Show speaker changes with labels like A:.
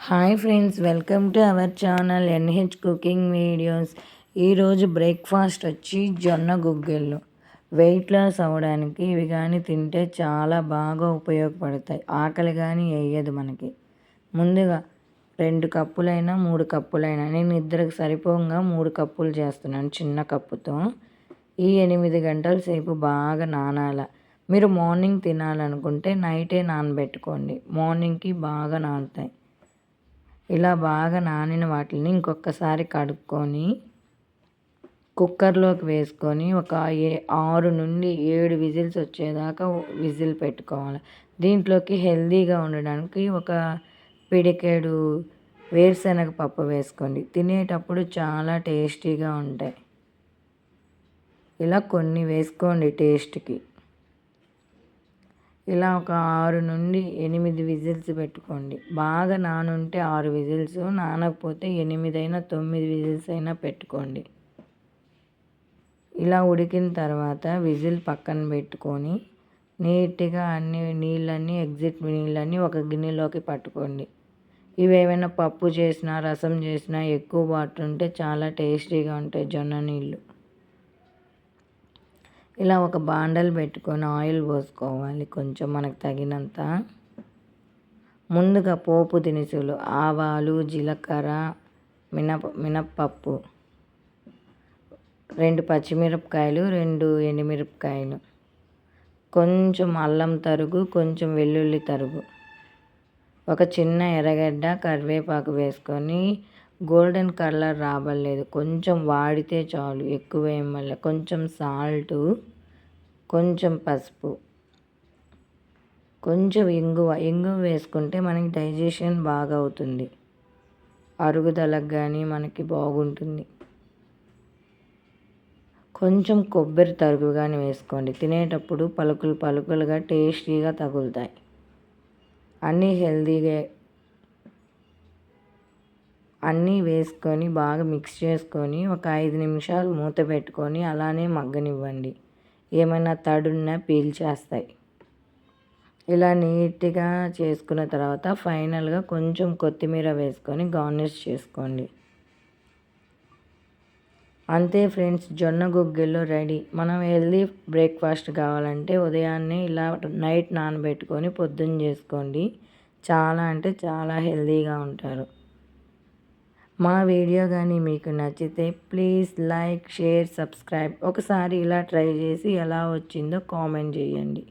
A: Hi friends, welcome to our channel NH cooking videos. ఈరోజు breakfast వచ్చి జొన్న గుగ్గిళ్ళు. వెయిట్ లాస్ అవ్వడానికి ఇవి కానీ తింటే చాలా బాగా ఉపయోగపడతాయి. ఆకలి కానీ వేయదు మనకి. ముందుగా 2 కప్పులైనా 3 కప్పులైనా, నేను ఇద్దరికి సరిపోగా 3 కప్పులు చేస్తున్నాను చిన్న కప్పుతో. ఈ 8 గంటల సేపు బాగా నానాల. మీరు మార్నింగ్ తినాలనుకుంటే నైటే నానబెట్టుకోండి, మార్నింగ్కి బాగా నానుతాయి. ఇలా బాగా నానిన వాటిని ఇంకొకసారి కడుక్కొని కుక్కర్లోకి వేసుకొని ఒక 6 నుండి 7 విజిల్స్ వచ్చేదాకా విజిల్ పెట్టుకోవాలి. దీంట్లోకి హెల్తీగా ఉండడానికి ఒక పిడికెడు వేరుశనగ పప్పు వేసుకోండి. తినేటప్పుడు చాలా టేస్టీగా ఉంటాయి. ఇలా కొన్ని వేసుకోండి టేస్ట్కి. ఇలా ఒక 6 నుండి 8 విజిల్స్ పెట్టుకోండి. బాగా నానుంటే 6 విజిల్స్, నానకపోతే 8 అయినా 9 విజిల్స్ అయినా పెట్టుకోండి. ఇలా ఉడికిన తర్వాత విజిల్ పక్కన పెట్టుకొని నీట్గా అన్ని నీళ్ళన్నీ ఒక గిన్నెలోకి పట్టుకోండి. ఇవేమైనా పప్పు చేసినా రసం చేసినా ఎక్కువ వాటర్ ఉంటే చాలా టేస్టీగా ఉంటాయి జొన్న నీళ్ళు. ఇలా ఒక బాండలు పెట్టుకొని ఆయిల్ పోసుకోవాలి కొంచెం మనకు తగినంత. ముందుగా పోపు దినుసులు ఆవాలు, జీలకర్ర, మినప్పప్పు, 2 పచ్చిమిరపకాయలు, 2 ఎండుమిరపకాయలు, కొంచెం అల్లం తరుగు, కొంచెం వెల్లుల్లి తరుగు, ఒక చిన్న ఎర్రగడ్డ, కరివేపాకు వేసుకొని గోల్డెన్ కలర్ రాబడలేదు, కొంచెం వాడితే చాలు, ఎక్కువ వేయమల్ల. కొంచెం సాల్టు, కొంచెం పసుపు, కొంచెం ఇంగువ వేసుకుంటే మనకి డైజెషన్ బాగా అవుతుంది, అరుగుదలకు కానీ మనకి బాగుంటుంది. కొంచెం కొబ్బరి తరుగు కానీ వేసుకోండి. తినేటప్పుడు పలుకులుగా టేస్టీగా తగులుతాయి. అన్నీ హెల్తీగా అన్నీ వేసుకొని బాగా మిక్స్ చేసుకొని ఒక 5 నిమిషాలు మూత పెట్టుకొని అలానే మగ్గనివ్వండి. ఏమైనా తడున్నా పీల్చేస్తాయి. ఇలా నీట్గా చేసుకున్న తర్వాత ఫైనల్గా కొంచెం కొత్తిమీర వేసుకొని గార్నిష్ చేసుకోండి. అంతే ఫ్రెండ్స్, జొన్న గుగ్గిళ్ళు రెడీ. మనం హెల్తీ బ్రేక్ఫాస్ట్ కావాలంటే ఉదయాన్నే ఇలా నైట్ నానబెట్టుకొని పొద్దున్న చేసుకోండి. చాలా అంటే చాలా హెల్తీగా ఉంటారు. మా వీడియో కానీ మీకు నచ్చితే ప్లీజ్ లైక్, షేర్, సబ్స్క్రైబ్. ఒకసారి ఇలా ట్రై చేసి ఎలా వచ్చిందో కామెంట్ చేయండి.